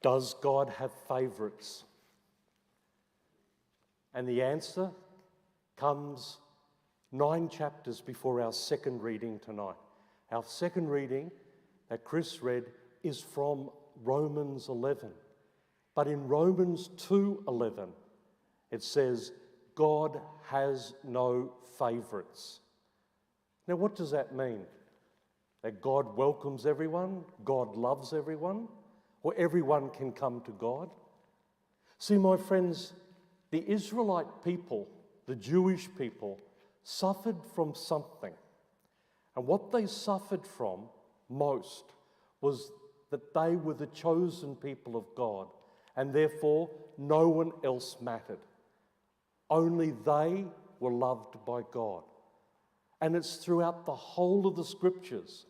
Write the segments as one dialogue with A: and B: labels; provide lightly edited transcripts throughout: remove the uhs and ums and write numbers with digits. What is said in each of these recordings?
A: Does God have favourites? And the answer comes 9 chapters before our second reading tonight. Our second reading that Chris read is from Romans 11. But in Romans 2:11, it says, God has no favourites. Now, what does that mean? That God welcomes everyone, God loves everyone, or everyone can come to God? See, my friends, the Israelite people, the Jewish people, suffered from something. And what they suffered from most was that they were the chosen people of God, and therefore no one else mattered. Only they were loved by God. And it's throughout the whole of the scriptures.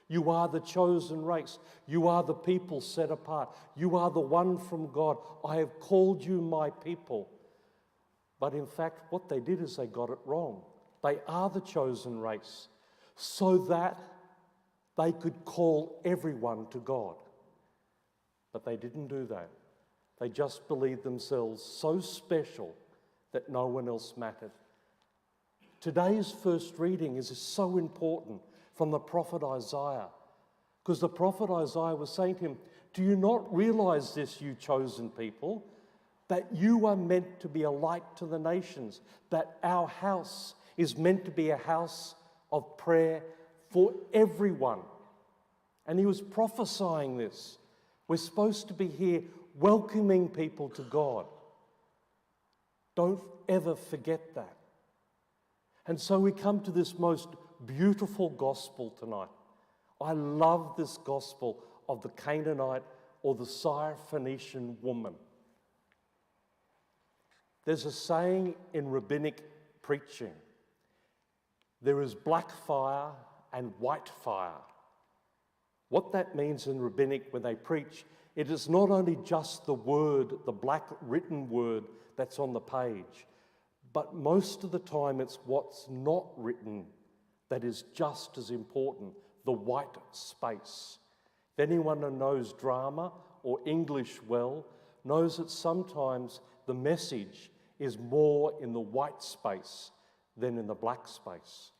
A: You are the chosen race. You are the people set apart. You are the one from God. I have called you my people. But in fact, what they did is they got it wrong. They are the chosen race so that they could call everyone to God. But they didn't do that. They just believed themselves so special that no one else mattered. Today's first reading is so important from the prophet Isaiah, because the prophet Isaiah was saying to him, do you not realize this, you chosen people, that you are meant to be a light to the nations, that our house is meant to be a house of prayer for everyone? And he was prophesying this. We're supposed to be here welcoming people to God. Don't ever forget that. And so we come to this most beautiful gospel tonight. I love this gospel of the Canaanite or the Syrophoenician woman. There's a saying in rabbinic preaching, there is black fire and white fire. What that means in rabbinic when they preach, it is not only just the word, the black written word that's on the page, but most of the time it's what's not written that is just as important, the white space. If anyone who knows drama or English well knows that sometimes the message is more in the white space than in the black space.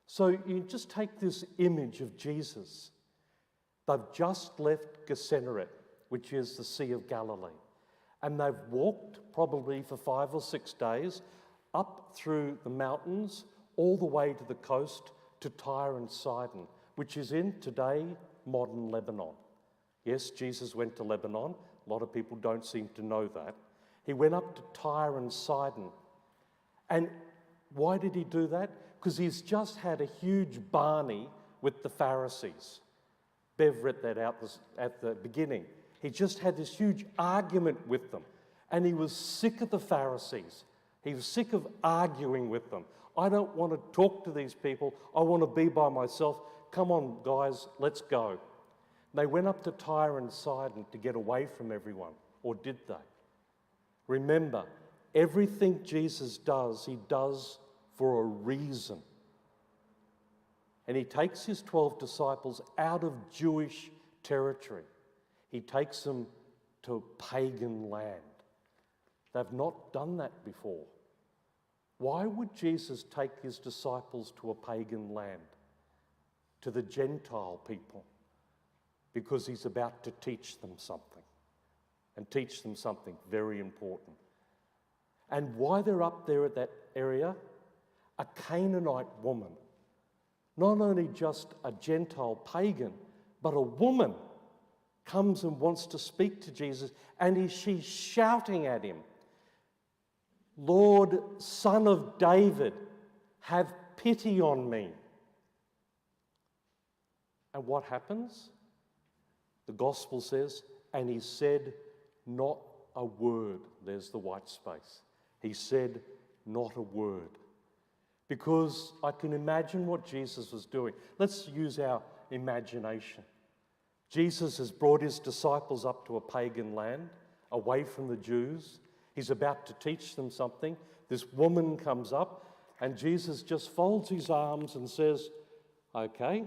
A: So you just take this image of Jesus. They've just left Gennesaret, which is the Sea of Galilee, and they've walked probably for 5 or 6 days up through the mountains all the way to the coast to Tyre and Sidon, which is in today modern Lebanon. Yes, Jesus went to Lebanon. A lot of people don't seem to know that. He went up to Tyre and Sidon. And why did he do that? Because he's just had a huge barney with the Pharisees. Bev read that out at the beginning. He just had this huge argument with them. And he was sick of the Pharisees. He was sick of arguing with them. I don't want to talk to these people. I want to be by myself. Come on, guys, let's go. They went up to Tyre and Sidon to get away from everyone. Or did they? Remember, everything Jesus does, he does for a reason. And he takes his 12 disciples out of Jewish territory. He takes them to pagan land. They've not done that before. Why would Jesus take his disciples to a pagan land, to the Gentile people? Because he's about to teach them something, and teach them something very important. And why they're up there at that area, a Canaanite woman, not only just a Gentile pagan, but a woman comes and wants to speak to Jesus, and she's shouting at him, Lord, Son of David, have pity on me. And what happens? The gospel says, and he said not a word. There's the white space. He said not a word. Because I can imagine what Jesus was doing. Let's use our imagination. Jesus has brought his disciples up to a pagan land, away from the Jews. He's about to teach them something. This woman comes up, and Jesus just folds his arms and says, okay,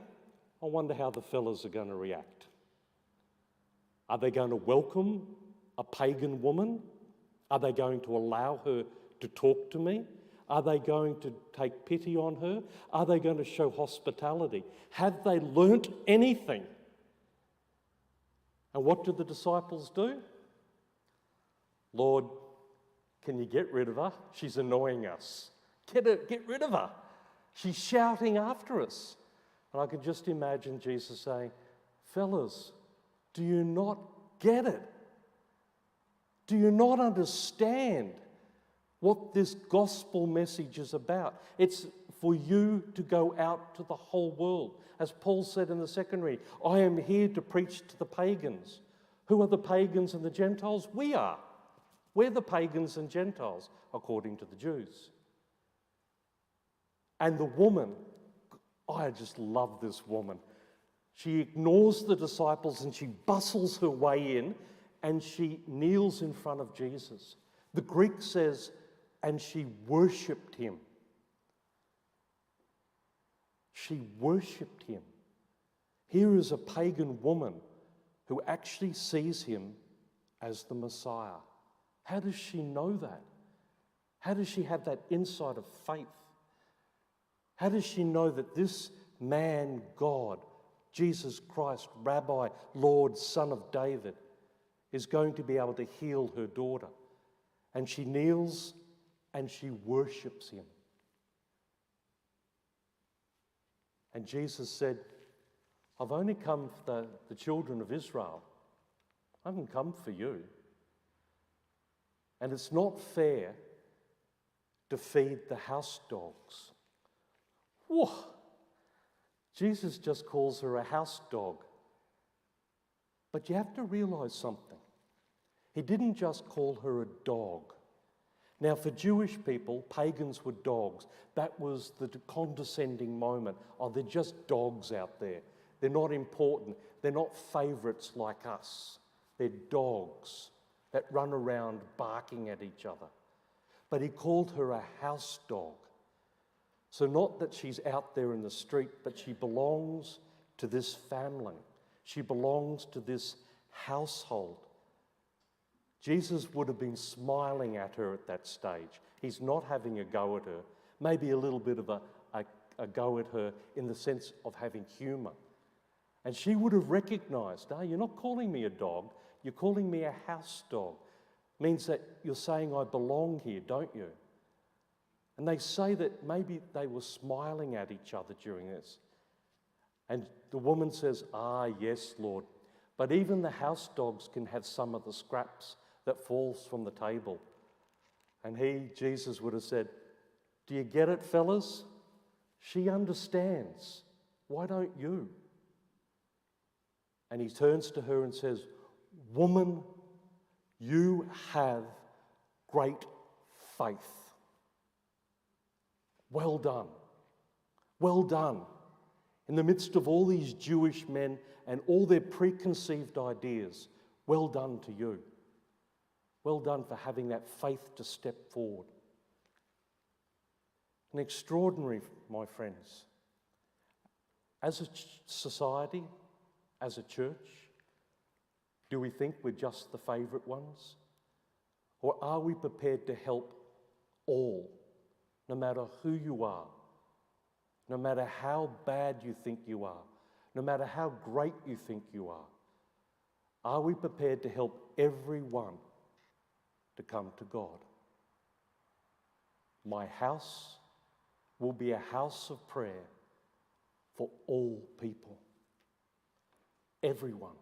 A: I wonder how the fellas are going to react. Are they going to welcome a pagan woman? Are they going to allow her to talk to me? Are they going to take pity on her? Are they going to show hospitality? Have they learnt anything? And what did the disciples do? Lord, can you get rid of her? She's annoying us. Get rid of her. She's shouting after us. And I can just imagine Jesus saying, fellas, do you not get it? Do you not understand what this gospel message is about? It's for you to go out to the whole world. As Paul said in the second reading, I am here to preach to the pagans. Who are the pagans and the Gentiles? We are. We're the pagans and Gentiles, according to the Jews. And the woman, I just love this woman. She ignores the disciples and she bustles her way in and she kneels in front of Jesus. The Greek says, and she worshipped him. She worshipped him. Here is a pagan woman who actually sees him as the Messiah. How does she know that? How does she have that insight of faith? How does she know that this man, God, Jesus Christ, Rabbi, Lord, Son of David, is going to be able to heal her daughter? And she kneels and she worships him. And Jesus said, I've only come for the children of Israel. I haven't come for you. And it's not fair to feed the house dogs. Whoa! Jesus just calls her a house dog. But you have to realize something. He didn't just call her a dog. Now, for Jewish people, pagans were dogs. That was the condescending moment. Oh, they're just dogs out there. They're not important. They're not favourites like us. They're dogs that run around barking at each other. But he called her a house dog. So not that she's out there in the street, but she belongs to this family. She belongs to this household. Jesus would have been smiling at her at that stage. He's not having a go at her, maybe a little bit of a go at her in the sense of having humour. And she would have recognised, no, you're not calling me a dog, you're calling me a house dog. Means that you're saying I belong here, don't you? And they say that maybe they were smiling at each other during this. And the woman says, yes, Lord. But even the house dogs can have some of the scraps that falls from the table. And Jesus would have said, do you get it, fellas? She understands. Why don't you? And he turns to her and says, woman, you have great faith. Well done. Well done. In the midst of all these Jewish men and all their preconceived ideas, well done to you. Well done for having that faith to step forward. An extraordinary, my friends. As a society, as a church, do we think we're just the favourite ones? Or are we prepared to help all, no matter who you are, no matter how bad you think you are, no matter how great you think you are? Are we prepared to help everyone to come to God? My house will be a house of prayer for all people. Everyone.